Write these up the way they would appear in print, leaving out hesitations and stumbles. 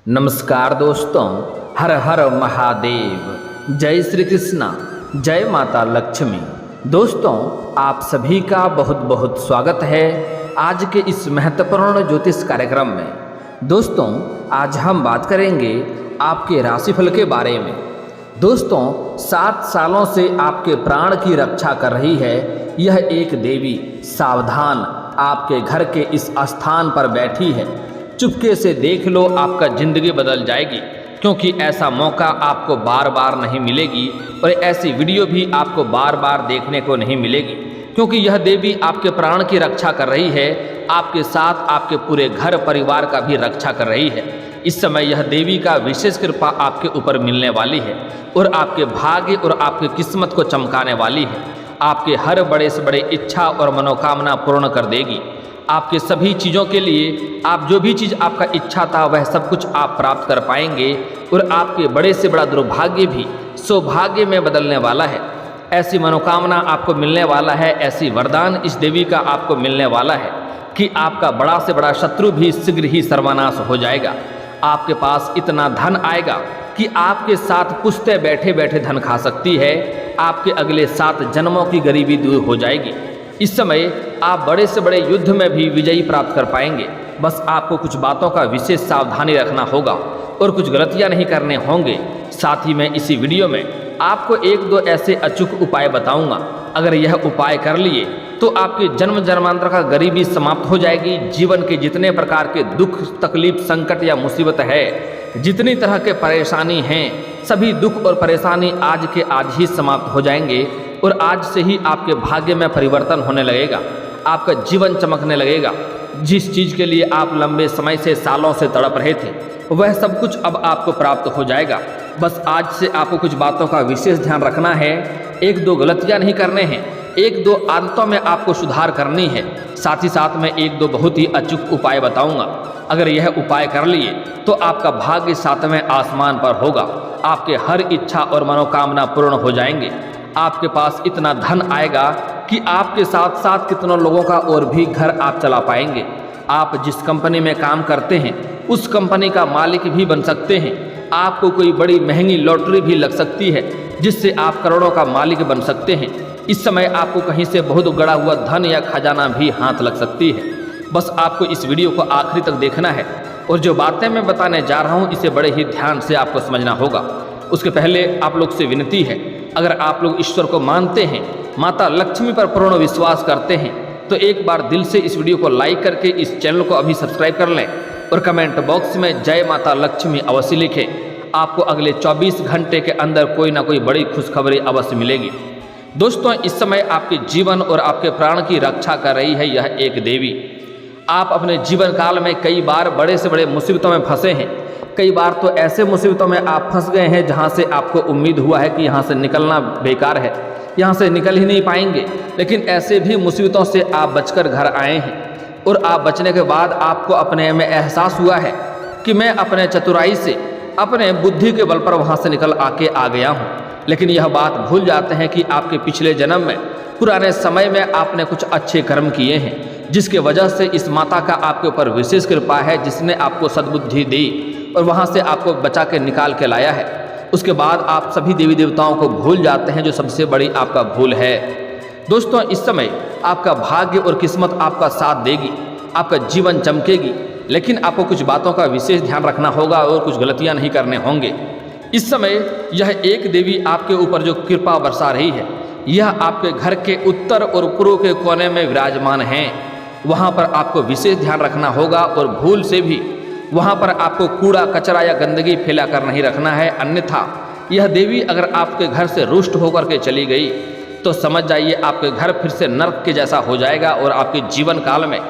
नमस्कार दोस्तों, हर हर महादेव। जय श्री कृष्णा, जय माता लक्ष्मी। दोस्तों, आप सभी का बहुत बहुत स्वागत है आज के इस महत्वपूर्ण ज्योतिष कार्यक्रम में। दोस्तों, आज हम बात करेंगे आपके राशिफल के बारे में। दोस्तों, 7 सालों से आपके प्राण की रक्षा कर रही है यह एक देवी। सावधान, आपके घर के इस स्थान पर बैठी है। चुपके से देख लो, आपका ज़िंदगी बदल जाएगी, क्योंकि ऐसा मौका आपको बार बार नहीं मिलेगी और ऐसी वीडियो भी आपको बार बार देखने को नहीं मिलेगी, क्योंकि यह देवी आपके प्राण की रक्षा कर रही है, आपके साथ आपके पूरे घर परिवार का भी रक्षा कर रही है। इस समय यह देवी का विशेष कृपा आपके ऊपर मिलने वाली है और आपके भाग्य और आपकी किस्मत को चमकाने वाली है। आपके हर बड़े से बड़े इच्छा और मनोकामना पूर्ण कर देगी। आपके सभी चीज़ों के लिए आप जो भी चीज़ आपका इच्छा था वह सब कुछ आप प्राप्त कर पाएंगे और आपके बड़े से बड़ा दुर्भाग्य भी सौभाग्य में बदलने वाला है। ऐसी मनोकामना आपको मिलने वाला है, ऐसी वरदान इस देवी का आपको मिलने वाला है कि आपका बड़ा से बड़ा शत्रु भी शीघ्र ही सर्वनाश हो जाएगा। आपके पास इतना धन आएगा कि आपके साथ पुश्ते बैठे बैठे धन खा सकती है। आपके अगले 7 जन्मों की गरीबी दूर हो जाएगी। इस समय आप बड़े से बड़े युद्ध में भी विजयी प्राप्त कर पाएंगे। बस आपको कुछ बातों का विशेष सावधानी रखना होगा और कुछ गलतियां नहीं करने होंगे। साथ ही मैं इसी वीडियो में आपको 1-2 ऐसे अचूक उपाय बताऊंगा। अगर यह उपाय कर लिए तो आपके जन्म जन्मांतर का गरीबी समाप्त हो जाएगी। जीवन के जितने प्रकार के दुख, तकलीफ, संकट या मुसीबत है, जितनी तरह के परेशानी हैं, सभी दुख और परेशानी आज के आज ही समाप्त हो जाएंगे और आज से ही आपके भाग्य में परिवर्तन होने लगेगा। आपका जीवन चमकने लगेगा। जिस चीज़ के लिए आप लंबे समय से, सालों से तड़प रहे थे, वह सब कुछ अब आपको प्राप्त हो जाएगा। बस आज से आपको कुछ बातों का विशेष ध्यान रखना है। 1-2 गलतियां नहीं करने हैं, 1-2 आदतों में आपको सुधार करनी है। साथ ही साथ में 1-2 बहुत ही अचूक उपाय बताऊंगा। अगर यह उपाय कर लिए तो आपका भाग्य 7वें आसमान पर होगा। आपके हर इच्छा और मनोकामना पूर्ण हो जाएंगे। आपके पास इतना धन आएगा कि आपके साथ साथ कितनों लोगों का और भी घर आप चला पाएंगे। आप जिस कंपनी में काम करते हैं उस कंपनी का मालिक भी बन सकते हैं। आपको कोई बड़ी महंगी लॉटरी भी लग सकती है जिससे आप करोड़ों का मालिक बन सकते हैं। इस समय आपको कहीं से बहुत गड़ा हुआ धन या खजाना भी हाथ लग सकती है। बस आपको इस वीडियो को आखिरी तक देखना है और जो बातें मैं बताने जा रहा हूँ इसे बड़े ही ध्यान से आपको समझना होगा। उसके पहले आप लोग से विनती है, अगर आप लोग ईश्वर को मानते हैं, माता लक्ष्मी पर पूर्ण विश्वास करते हैं, तो एक बार दिल से इस वीडियो को लाइक करके इस चैनल को अभी सब्सक्राइब कर लें और कमेंट बॉक्स में जय माता लक्ष्मी अवश्य लिखें। आपको अगले 24 घंटे के अंदर कोई ना कोई बड़ी खुशखबरी अवश्य मिलेगी। दोस्तों, इस समय आपके जीवन और आपके प्राण की रक्षा कर रही है यह एक देवी। आप अपने जीवन काल में कई बार बड़े से बड़े मुसीबतों में फंसे हैं। कई बार तो ऐसे मुसीबतों में आप फंस गए हैं जहां से आपको उम्मीद हुआ है कि यहां से निकलना बेकार है, यहां से निकल ही नहीं पाएंगे। लेकिन ऐसे भी मुसीबतों से आप बचकर घर आए हैं और आप बचने के बाद आपको अपने में एहसास हुआ है कि मैं अपने चतुराई से, अपने बुद्धि के बल पर वहां से निकल आके आ गया हूं। लेकिन यह बात भूल जाते हैं कि आपके पिछले जन्म में, पुराने समय में आपने कुछ अच्छे कर्म किए हैं, जिसके वजह से इस माता का आपके ऊपर विशेष कृपा है, जिसने आपको सद्बुद्धि दी और वहाँ से आपको बचा के निकाल के लाया है। उसके बाद आप सभी देवी देवताओं को भूल जाते हैं, जो सबसे बड़ी आपका भूल है। दोस्तों, इस समय आपका भाग्य और किस्मत आपका साथ देगी, आपका जीवन चमकेगी। लेकिन आपको कुछ बातों का विशेष ध्यान रखना होगा और कुछ गलतियां नहीं करने होंगे। इस समय यह एक देवी आपके ऊपर जो कृपा बरसा रही है, यह आपके घर के उत्तर और पूर्व के कोने में विराजमान है। वहाँ पर आपको विशेष ध्यान रखना होगा और भूल से भी वहाँ पर आपको कूड़ा कचरा या गंदगी फैला कर नहीं रखना है। अन्यथा यह देवी अगर आपके घर से रुष्ट होकर के चली गई तो समझ जाइए आपके घर फिर से नर्क के जैसा हो जाएगा और आपके जीवन काल में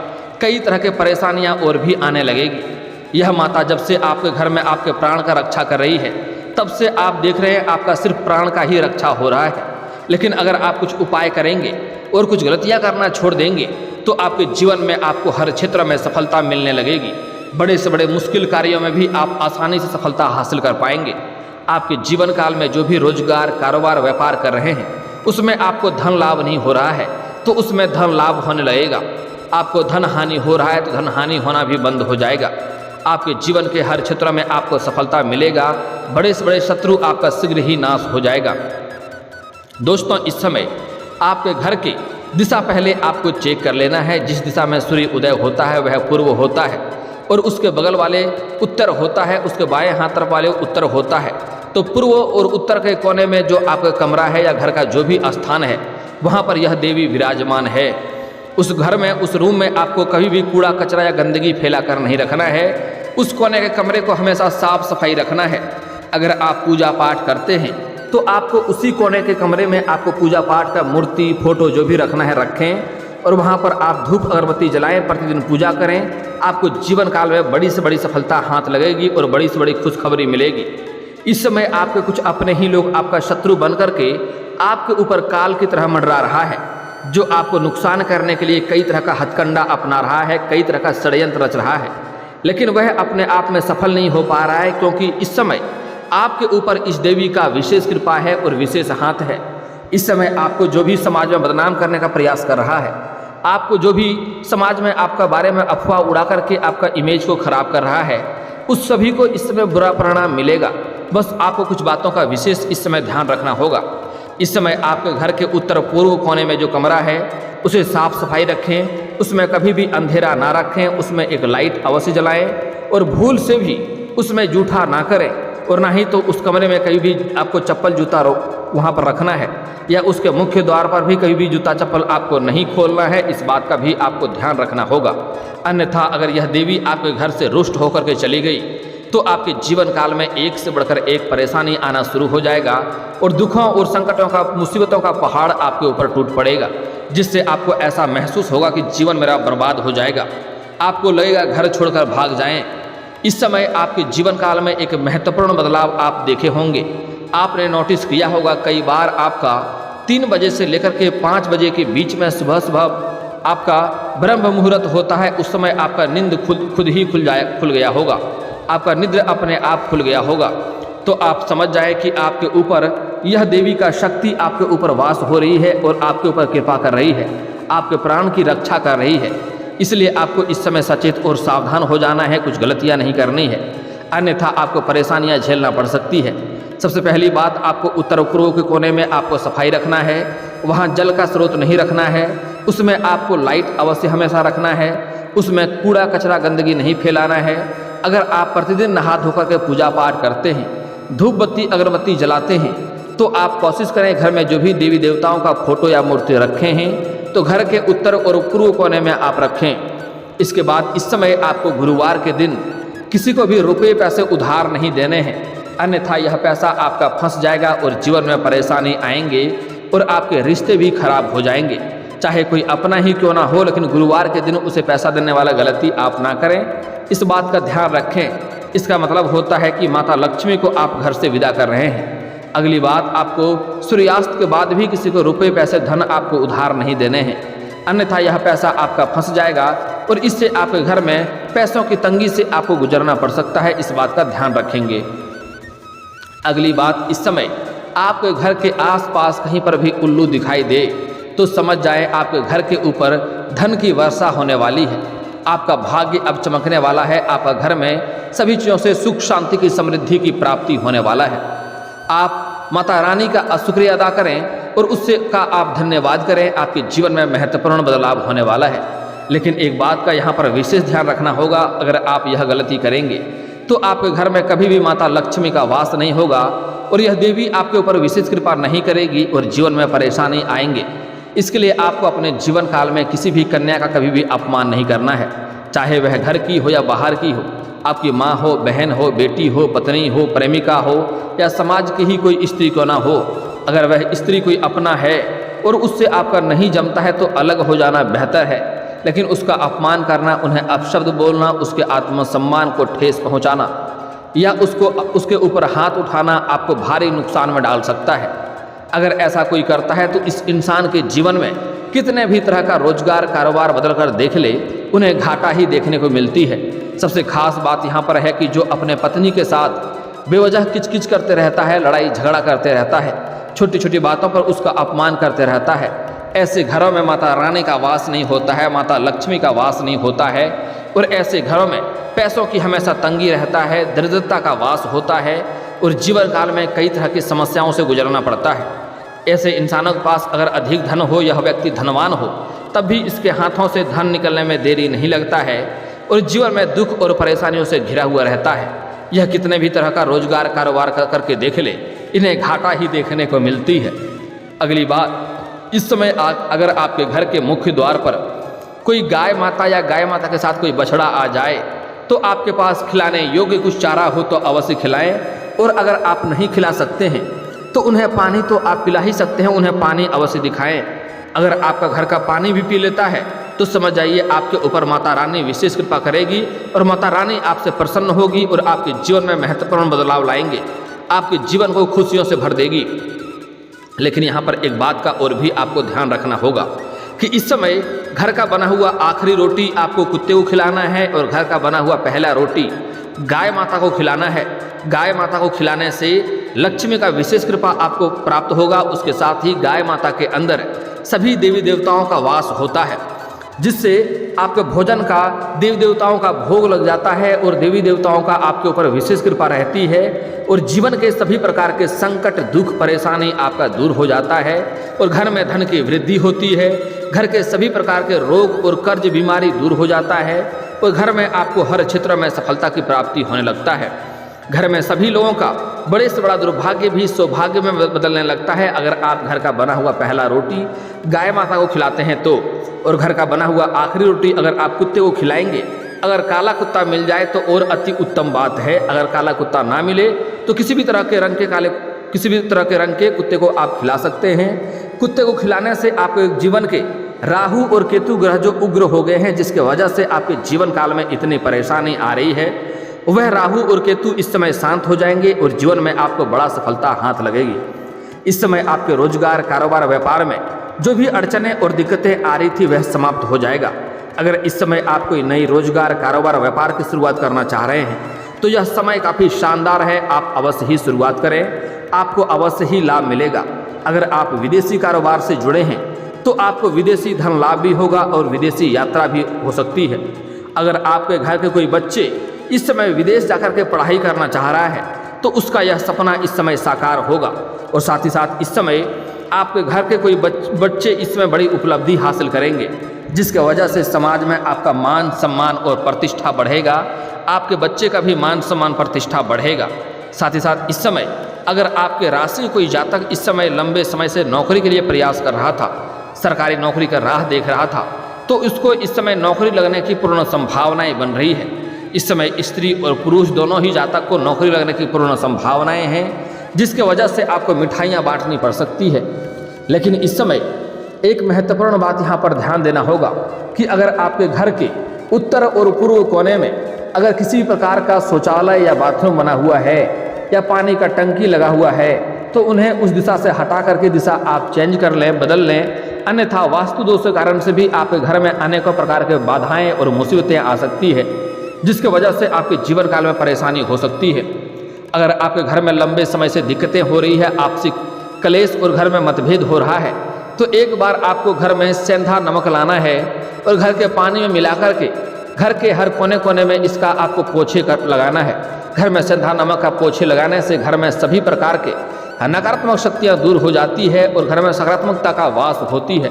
कई तरह के परेशानियाँ और भी आने लगेगी। यह माता जब से आपके घर में आपके प्राण का रक्षा कर रही है, तब से आप देख रहे हैं आपका सिर्फ प्राण का ही रक्षा हो रहा है। लेकिन अगर आप कुछ उपाय करेंगे और कुछ गलतियाँ करना छोड़ देंगे तो आपके जीवन में आपको हर क्षेत्र में सफलता मिलने लगेगी। बड़े से बड़े मुश्किल कार्यों में भी आप आसानी से सफलता हासिल कर पाएंगे। आपके जीवन काल में जो भी रोजगार, कारोबार, व्यापार कर रहे हैं उसमें आपको धन लाभ नहीं हो रहा है तो उसमें धन लाभ होने लगेगा। आपको धन हानि हो रहा है तो धन हानि होना भी बंद हो जाएगा। आपके जीवन के हर क्षेत्र में आपको सफलता मिलेगा। बड़े से बड़े शत्रु आपका शीघ्र ही नाश हो जाएगा। दोस्तों, इस समय आपके घर की दिशा पहले आपको चेक कर लेना है। जिस दिशा में सूर्य उदय होता है वह पूर्व होता है और उसके बगल वाले उत्तर होता है, उसके बाएं हाथ तरफ वाले उत्तर होता है। तो पूर्व और उत्तर के कोने में जो आपका कमरा है या घर का जो भी स्थान है वहाँ पर यह देवी विराजमान है। उस घर में, उस रूम में आपको कभी भी कूड़ा कचरा या गंदगी फैला कर नहीं रखना है। उस कोने के कमरे को हमेशा साफ सफाई रखना है। अगर आप पूजा पाठ करते हैं तो आपको उसी कोने के कमरे में आपको पूजा पाठ का मूर्ति, फोटो जो भी रखना है रखें और वहाँ पर आप धूप अगरबत्ती जलाएं, प्रतिदिन पूजा करें। आपको जीवन काल में बड़ी से बड़ी सफलता हाथ लगेगी और बड़ी से बड़ी खुशखबरी मिलेगी। इस समय आपके कुछ अपने ही लोग आपका शत्रु बन करके आपके ऊपर काल की तरह मंडरा रहा है, जो आपको नुकसान करने के लिए कई तरह का हथकंडा अपना रहा है, कई तरह का षड्यंत्र रच रहा है, लेकिन वह अपने आप में सफल नहीं हो पा रहा है, क्योंकि इस समय आपके ऊपर इस देवी का विशेष कृपा है और विशेष हाथ है। इस समय आपको जो भी समाज में बदनाम करने का प्रयास कर रहा है, आपको जो भी समाज में आपका बारे में अफवाह उड़ा करके आपका इमेज को खराब कर रहा है, उस सभी को इस समय बुरा परिणाम मिलेगा। बस आपको कुछ बातों का विशेष इस समय ध्यान रखना होगा। इस समय आपके घर के उत्तर पूर्व कोने में जो कमरा है उसे साफ सफाई रखें, उसमें कभी भी अंधेरा ना रखें, उसमें एक लाइट अवश्य जलाएं और भूल से भी उसमें जूठा ना करें और ना ही तो उस कमरे में कभी भी आपको चप्पल जूता वहाँ पर रखना है या उसके मुख्य द्वार पर भी कभी भी जूता चप्पल आपको नहीं खोलना है। इस बात का भी आपको ध्यान रखना होगा। अन्यथा अगर यह देवी आपके घर से रुष्ट होकर के चली गई तो आपके जीवन काल में एक से बढ़कर एक परेशानी आना शुरू हो जाएगा और दुखों और संकटों का, मुसीबतों का पहाड़ आपके ऊपर टूट पड़ेगा, जिससे आपको ऐसा महसूस होगा कि जीवन मेरा बर्बाद हो जाएगा। आपको लगेगा घर छोड़कर भाग जाएं। इस समय आपके जीवन काल में एक महत्वपूर्ण बदलाव आप देखे होंगे। आपने नोटिस किया होगा कई बार आपका 3 बजे से लेकर के 5 बजे के बीच में सुबह सुबह आपका ब्रह्म मुहूर्त होता है। उस समय आपका नींद खुद ही खुल गया होगा, आपका निद्र अपने आप खुल गया होगा। तो आप समझ जाए कि आपके ऊपर यह देवी का शक्ति आपके ऊपर वास हो रही है और आपके ऊपर कृपा कर रही है, आपके प्राण की रक्षा कर रही है। इसलिए आपको इस समय सचेत और सावधान हो जाना है, कुछ गलतियां नहीं करनी है, अन्यथा आपको परेशानियां झेलना पड़ सकती है। सबसे पहली बात, आपको उत्तर पूर्व के कोने में आपको सफाई रखना है, वहाँ जल का स्रोत नहीं रखना है, उसमें आपको लाइट अवश्य हमेशा रखना है, उसमें कूड़ा कचरा गंदगी नहीं फैलाना है। अगर आप प्रतिदिन नहा धोकर के पूजा पाठ करते हैं, धूप बत्ती अगरबत्ती जलाते हैं, तो आप कोशिश करें घर में जो भी देवी देवताओं का फोटो या मूर्ति रखे हैं तो घर के उत्तर और पूर्व कोने में आप रखें। इसके बाद इस समय आपको गुरुवार के दिन किसी को भी रुपये पैसे उधार नहीं देने हैं, अन्यथा यह पैसा आपका फंस जाएगा और जीवन में परेशानी आएंगे और आपके रिश्ते भी खराब हो जाएंगे। चाहे कोई अपना ही क्यों ना हो, लेकिन गुरुवार के दिन उसे पैसा देने वाला गलती आप ना करें, इस बात का ध्यान रखें। इसका मतलब होता है कि माता लक्ष्मी को आप घर से विदा कर रहे हैं। अगली बात, आपको सूर्यास्त के बाद भी किसी को रुपये पैसे धन आपको उधार नहीं देने हैं, अन्यथा यह पैसा आपका फंस जाएगा और इससे आपके घर में पैसों की तंगी से आपको गुजरना पड़ सकता है। इस बात का ध्यान रखेंगे। अगली बात, इस समय आपके घर के आसपास कहीं पर भी उल्लू दिखाई दे तो समझ जाए आपके घर के ऊपर धन की वर्षा होने वाली है, आपका भाग्य अब चमकने वाला है, आपका घर में सभी चीज़ों से सुख शांति की समृद्धि की प्राप्ति होने वाला है। आप माता रानी का शुक्रिया अदा करें और उससे का आप धन्यवाद करें, आपके जीवन में महत्वपूर्ण बदलाव होने वाला है। लेकिन एक बात का यहाँ पर विशेष ध्यान रखना होगा, अगर आप यह गलती करेंगे तो आपके घर में कभी भी माता लक्ष्मी का वास नहीं होगा और यह देवी आपके ऊपर विशेष कृपा नहीं करेगी और जीवन में परेशानी आएंगे। इसके लिए आपको अपने जीवन काल में किसी भी कन्या का कभी भी अपमान नहीं करना है, चाहे वह घर की हो या बाहर की हो, आपकी माँ हो, बहन हो, बेटी हो, पत्नी हो, प्रेमिका हो या समाज की ही कोई स्त्री क्यों ना हो। अगर वह स्त्री कोई अपना है और उससे आपका नहीं जमता है तो अलग हो जाना बेहतर है, लेकिन उसका अपमान करना, उन्हें अपशब्द बोलना, उसके आत्मसम्मान को ठेस पहुँचाना या उसके ऊपर हाथ उठाना आपको भारी नुकसान में डाल सकता है। अगर ऐसा कोई करता है तो इस इंसान के जीवन में कितने भी तरह का रोजगार कारोबार बदल कर देख ले, उन्हें घाटा ही देखने को मिलती है। सबसे खास बात यहाँ पर है कि जो अपने पत्नी के साथ बेवजह किचकिच करते रहता है, लड़ाई झगड़ा करते रहता है, छोटी छोटी बातों पर उसका अपमान करते रहता है, ऐसे घरों में माता रानी का वास नहीं होता है, माता लक्ष्मी का वास नहीं होता है, और ऐसे घरों में पैसों की हमेशा तंगी रहता है, दरिद्रता का वास होता है और जीवन काल में कई तरह की समस्याओं से गुजरना पड़ता है। ऐसे इंसानों के पास अगर अधिक धन हो, यह व्यक्ति धनवान हो, तब भी इसके हाथों से धन निकलने में देरी नहीं लगता है और जीवन में दुख और परेशानियों से घिरा हुआ रहता है। यह कितने भी तरह का रोजगार कारोबार करके देख ले, इन्हें घाटा ही देखने को मिलती है। अगली बात, इस समय अगर आपके घर के मुख्य द्वार पर कोई गाय माता या गाय माता के साथ कोई बछड़ा आ जाए तो आपके पास खिलाने योग्य कुछ चारा हो तो अवश्य खिलाएं, और अगर आप नहीं खिला सकते हैं तो उन्हें पानी तो आप पिला ही सकते हैं, उन्हें पानी अवश्य दिखाएं। अगर आपका घर का पानी भी पी लेता है तो समझ जाइए आपके ऊपर माता रानी विशेष कृपा करेगी और माता रानी आपसे प्रसन्न होगी और आपके जीवन में महत्वपूर्ण बदलाव लाएंगे, आपके जीवन को खुशियों से भर देगी। लेकिन यहाँ पर एक बात का और भी आपको ध्यान रखना होगा कि इस समय घर का बना हुआ आखिरी रोटी आपको कुत्ते को खिलाना है और घर का बना हुआ पहला रोटी गाय माता को खिलाना है। गाय माता को खिलाने से लक्ष्मी का विशेष कृपा आपको प्राप्त होगा। उसके साथ ही गाय माता के अंदर सभी देवी देवताओं का वास होता है, जिससे आपके भोजन का देवी देवताओं का भोग लग जाता है और देवी देवताओं का आपके ऊपर विशेष कृपा रहती है और जीवन के सभी प्रकार के संकट, दुख, परेशानी आपका दूर हो जाता है और घर में धन की वृद्धि होती है। घर के सभी प्रकार के रोग और कर्ज बीमारी दूर हो जाता है और घर में आपको हर क्षेत्र में सफलता की प्राप्ति होने लगता है। घर में सभी लोगों का बड़े से बड़ा दुर्भाग्य भी सौभाग्य में बदलने लगता है अगर आप घर का बना हुआ पहला रोटी गाय माता को खिलाते हैं तो, और घर का बना हुआ आखिरी रोटी अगर आप कुत्ते को खिलाएंगे। अगर काला कुत्ता मिल जाए तो और अति उत्तम बात है, अगर काला कुत्ता ना मिले तो किसी भी तरह के रंग के कुत्ते को आप खिला सकते हैं। कुत्ते को खिलाने से आपके जीवन के राहु और केतु ग्रह जो उग्र हो गए हैं, जिसके वजह से आपके जीवन काल में इतनी परेशानी आ रही है, वह राहु और केतु इस समय शांत हो जाएंगे और जीवन में आपको बड़ा सफलता हाथ लगेगी। इस समय आपके रोजगार, कारोबार, व्यापार में जो भी अड़चनें और दिक्कतें आ रही थी वह समाप्त हो जाएगा। अगर इस समय आप कोई नई रोजगार, कारोबार, व्यापार की शुरुआत करना चाह रहे हैं तो यह समय काफ़ी शानदार है, आप अवश्य ही शुरुआत करें, आपको अवश्य ही लाभ मिलेगा। अगर आप विदेशी कारोबार से जुड़े हैं तो आपको विदेशी धन लाभ भी होगा और विदेशी यात्रा भी हो सकती है। अगर आपके घर के कोई बच्चे इस समय विदेश जाकर के पढ़ाई करना चाह रहा है तो उसका यह सपना इस समय साकार होगा और साथ ही साथ इस समय आपके घर के कोई बच्चे इसमें बड़ी उपलब्धि हासिल करेंगे, जिसके वजह से समाज में आपका मान, सम्मान और प्रतिष्ठा बढ़ेगा। आपके बच्चे का भी मान, सम्मान, प्रतिष्ठा बढ़ेगा। साथ ही साथ इस समय अगर आपके राशि कोई जातक इस समय लंबे समय से नौकरी के लिए प्रयास कर रहा था, सरकारी नौकरी का राह देख रहा था, तो उसको इस समय नौकरी लगने की पूर्ण संभावनाएं बन रही है। इस समय स्त्री और पुरुष दोनों ही जातक को नौकरी लगने की पूर्ण संभावनाएं हैं, जिसके वजह से आपको मिठाइयाँ बांटनी पड़ सकती है। लेकिन इस समय एक महत्वपूर्ण बात यहाँ पर ध्यान देना होगा कि अगर आपके घर के उत्तर और पूर्व कोने में अगर किसी प्रकार का शौचालय या बाथरूम बना हुआ है या पानी का टंकी लगा हुआ है तो उन्हें उस दिशा से हटा करके दिशा आप चेंज कर लें, बदल लें, अन्यथा वास्तु दोष के कारण से भी आपके घर में अनेकों प्रकार के बाधाएं और मुसीबतें आ सकती है, जिसके वजह से आपके जीवन काल में परेशानी हो सकती है। अगर आपके घर में लंबे समय से दिक्कतें हो रही है, आपसी कलेश और घर में मतभेद हो रहा है, तो एक बार आपको घर में सेंधा नमक लाना है और घर के पानी में मिलाकर के घर के हर कोने कोने में इसका आपको पोछे कर लगाना है। घर में सेंधा नमक का पोछे लगाने से घर में सभी प्रकार के नकारात्मक शक्तियाँ दूर हो जाती है और घर में सकारात्मकता का वास होती है।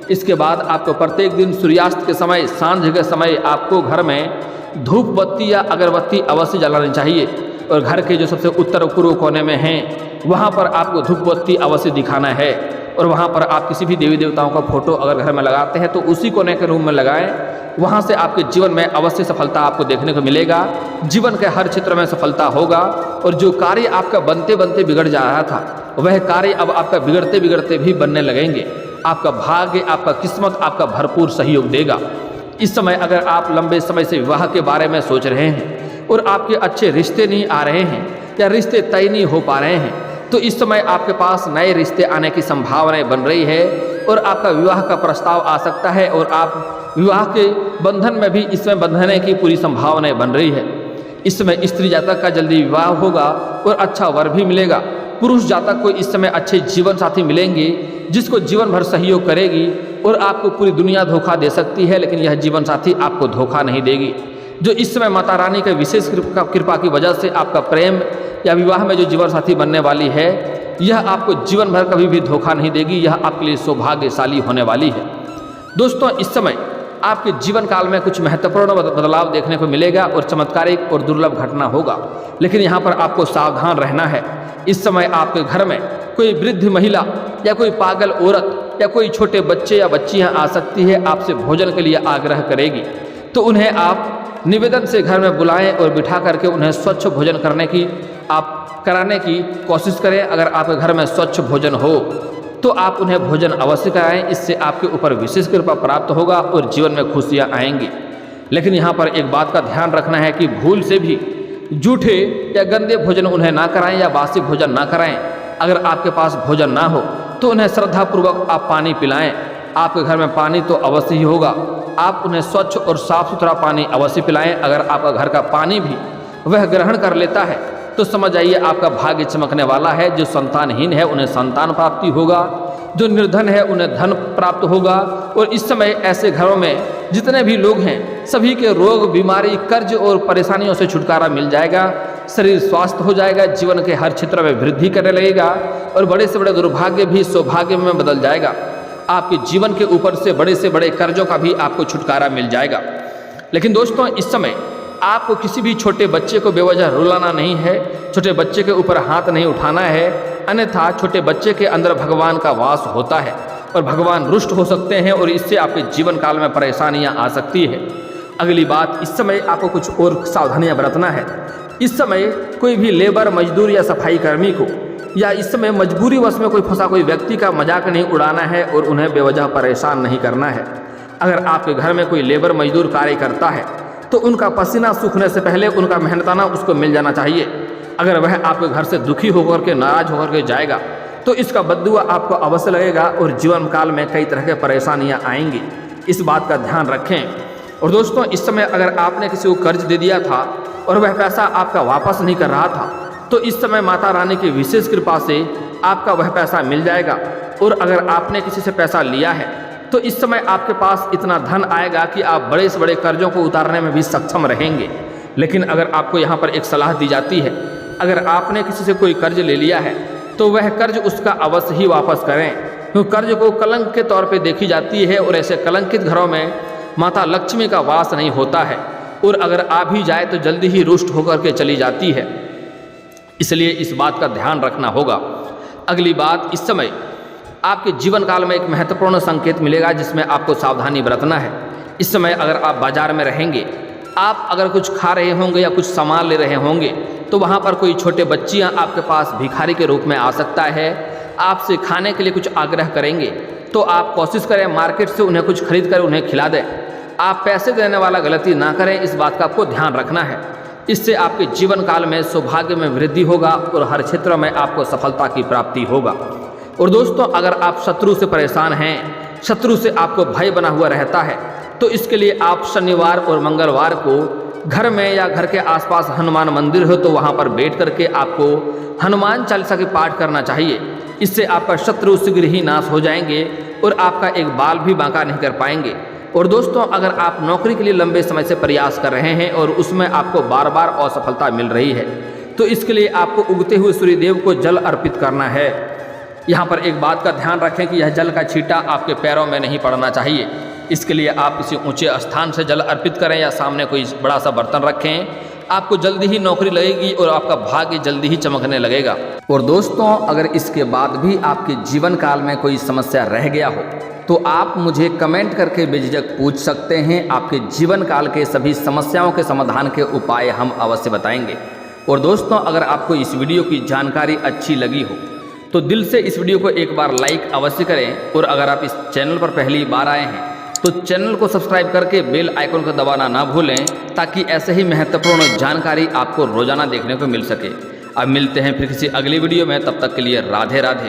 इसके बाद आपको प्रत्येक दिन सूर्यास्त के समय, सांझ के समय आपको घर में धूप बत्ती या अगरबत्ती अवश्य जलानी चाहिए और घर के जो सबसे उत्तर पूर्व कोने में हैं वहाँ पर आपको धूप बत्ती अवश्य दिखाना है। और वहाँ पर आप किसी भी देवी देवताओं का फोटो अगर घर में लगाते हैं तो उसी कोने के रूम में लगाएं, वहाँ से आपके जीवन में अवश्य सफलता आपको देखने को मिलेगा। जीवन के हर क्षेत्र में सफलता होगा और जो कार्य आपका बनते बनते बिगड़ जा रहा था वह कार्य अब आपका बिगड़ते बिगड़ते भी बनने लगेंगे। आपका भाग्य, आपका किस्मत आपका भरपूर सहयोग देगा। इस समय अगर आप लंबे समय से विवाह के बारे में सोच रहे हैं और आपके अच्छे रिश्ते नहीं आ रहे हैं या रिश्ते तय नहीं हो पा रहे हैं तो इस समय आपके पास नए रिश्ते आने की संभावनाएं बन रही है और आपका विवाह का प्रस्ताव आ सकता है और आप विवाह के बंधन में भी इसमें बंधने की पूरी संभावनाएं बन रही है। इस समय स्त्री जातक का जल्दी विवाह होगा और अच्छा वर भी मिलेगा पुरुष जातक को इस समय अच्छे जीवन साथी मिलेंगे जिसको जीवन भर सहयोग करेगी और आपको पूरी दुनिया धोखा दे सकती है, लेकिन यह जीवन साथी आपको धोखा नहीं देगी। जो इस समय माता रानी के विशेष कृपा की वजह से आपका प्रेम या विवाह में जो जीवन साथी बनने वाली है, यह आपको जीवन भर कभी भी धोखा नहीं देगी। यह आपके लिए सौभाग्यशाली होने वाली है। दोस्तों, इस समय आपके जीवन काल में कुछ महत्वपूर्ण बदलाव देखने को मिलेगा और चमत्कारिक और दुर्लभ घटना होगा, लेकिन यहाँ पर आपको सावधान रहना है। इस समय आपके घर में कोई वृद्ध महिला या कोई पागल औरत या कोई छोटे बच्चे या बच्चियाँ आ सकती है, आपसे भोजन के लिए आग्रह करेगी। तो उन्हें आप निवेदन से घर में बुलाएं और बिठा करके उन्हें स्वच्छ भोजन कराने की कोशिश करें। अगर आपके घर में स्वच्छ भोजन हो तो आप उन्हें भोजन अवश्य कराएं। इससे आपके ऊपर विशेष कृपा प्राप्त होगा और जीवन में खुशियां आएंगी। लेकिन यहाँ पर एक बात का ध्यान रखना है कि भूल से भी जूठे या गंदे भोजन उन्हें ना कराएं या बासी भोजन ना कराएं। अगर आपके पास भोजन ना हो तो उन्हें श्रद्धापूर्वक आप पानी पिलाएं। आपके घर में पानी तो अवश्य ही होगा, आप उन्हें स्वच्छ और साफ सुथरा पानी अवश्य पिलाएं। अगर आपका घर का पानी भी वह ग्रहण कर लेता है तो समझ जाइए आपका भाग्य चमकने वाला है। जो संतानहीन है उन्हें संतान प्राप्ति होगा, जो निर्धन है उन्हें धन प्राप्त होगा। और इस समय ऐसे घरों में जितने भी लोग हैं सभी के रोग, बीमारी, कर्ज और परेशानियों से छुटकारा मिल जाएगा। शरीर स्वस्थ हो जाएगा, जीवन के हर क्षेत्र में वृद्धि करने लगेगा और बड़े से बड़े दुर्भाग्य भी सौभाग्य में बदल जाएगा। आपके जीवन के ऊपर से बड़े कर्जों का भी आपको छुटकारा मिल जाएगा। लेकिन दोस्तों, इस समय आपको किसी भी छोटे बच्चे को बेवजह रुलाना नहीं है, छोटे बच्चे के ऊपर हाथ नहीं उठाना है, अन्यथा छोटे बच्चे के अंदर भगवान का वास होता है और भगवान रुष्ट हो सकते हैं और इससे आपके जीवन काल में परेशानियां आ सकती है। अगली बात, इस समय आपको कुछ और सावधानियां बरतना है। इस समय कोई भी लेबर, मजदूर या सफाई कर्मी को या इस समय मजबूरी वश में कोई फंसा कोई व्यक्ति का मजाक नहीं उड़ाना है और उन्हें बेवजह परेशान नहीं करना है। अगर आपके घर में कोई लेबर, मजदूर कार्य करता है तो उनका पसीना सूखने से पहले उनका मेहनताना उसको मिल जाना चाहिए। अगर वह आपके घर से दुखी होकर के, नाराज होकर के जाएगा तो इसका बद्दुआ आपको अवश्य लगेगा और जीवन काल में कई तरह के परेशानियां आएंगी। इस बात का ध्यान रखें। और दोस्तों, इस समय अगर आपने किसी को कर्ज दे दिया था और वह पैसा आपका वापस नहीं कर रहा था तो इस समय माता रानी की विशेष कृपा से आपका वह पैसा मिल जाएगा। और अगर आपने किसी से पैसा लिया है तो इस समय आपके पास इतना धन आएगा कि आप बड़े से बड़े कर्जों को उतारने में भी सक्षम रहेंगे। लेकिन अगर आपको यहाँ पर एक सलाह दी जाती है, अगर आपने किसी से कोई कर्ज ले लिया है तो वह कर्ज उसका अवश्य ही वापस करें, क्योंकि कर्ज को कलंक के तौर पे देखी जाती है और ऐसे कलंकित घरों में माता लक्ष्मी का वास नहीं होता है और अगर आ भी जाए तो जल्दी ही रुष्ट होकर के चली जाती है। इसलिए इस बात का ध्यान रखना होगा। अगली बात, इस समय आपके जीवन काल में एक महत्वपूर्ण संकेत मिलेगा जिसमें आपको सावधानी बरतना है। इस समय अगर आप बाजार में रहेंगे, आप अगर कुछ खा रहे होंगे या कुछ सामान ले रहे होंगे तो वहाँ पर कोई छोटे बच्चियाँ आपके पास भिखारी के रूप में आ सकता है, आपसे खाने के लिए कुछ आग्रह करेंगे तो आप कोशिश करें मार्केट से उन्हें कुछ खरीद कर उन्हें खिला दें। आप पैसे देने वाला गलती ना करें, इस बात का आपको ध्यान रखना है। इससे आपके जीवन काल में सौभाग्य में वृद्धि होगा और हर क्षेत्र में आपको सफलता की प्राप्ति होगा। और दोस्तों, अगर आप शत्रु से परेशान हैं, शत्रु से आपको भय बना हुआ रहता है, तो इसके लिए आप शनिवार और मंगलवार को घर में या घर के आसपास हनुमान मंदिर हो तो वहाँ पर बैठ करके आपको हनुमान चालीसा के पाठ करना चाहिए। इससे आपका शत्रु शीघ्र ही नाश हो जाएंगे और आपका एक बाल भी बांका नहीं कर पाएंगे। और दोस्तों, अगर आप नौकरी के लिए लंबे समय से प्रयास कर रहे हैं और उसमें आपको बार बार असफलता मिल रही है तो इसके लिए आपको उगते हुए सूर्यदेव को जल अर्पित करना है। यहाँ पर एक बात का ध्यान रखें कि यह जल का छींटा आपके पैरों में नहीं पड़ना चाहिए। इसके लिए आप किसी ऊंचे स्थान से जल अर्पित करें या सामने कोई बड़ा सा बर्तन रखें, आपको जल्दी ही नौकरी लगेगी और आपका भाग्य जल्दी ही चमकने लगेगा। और दोस्तों, अगर इसके बाद भी आपके जीवन काल में कोई समस्या रह गया हो तो आप मुझे कमेंट करके बेझिझक पूछ सकते हैं। आपके जीवन काल के सभी समस्याओं के समाधान के उपाय हम अवश्य बताएंगे। और दोस्तों, अगर आपको इस वीडियो की जानकारी अच्छी लगी हो तो दिल से इस वीडियो को एक बार लाइक अवश्य करें। और अगर आप इस चैनल पर पहली बार आए हैं तो चैनल को सब्सक्राइब करके बेल आइकन को दबाना ना भूलें, ताकि ऐसे ही महत्वपूर्ण जानकारी आपको रोजाना देखने को मिल सके। अब मिलते हैं फिर किसी अगली वीडियो में, तब तक के लिए राधे राधे।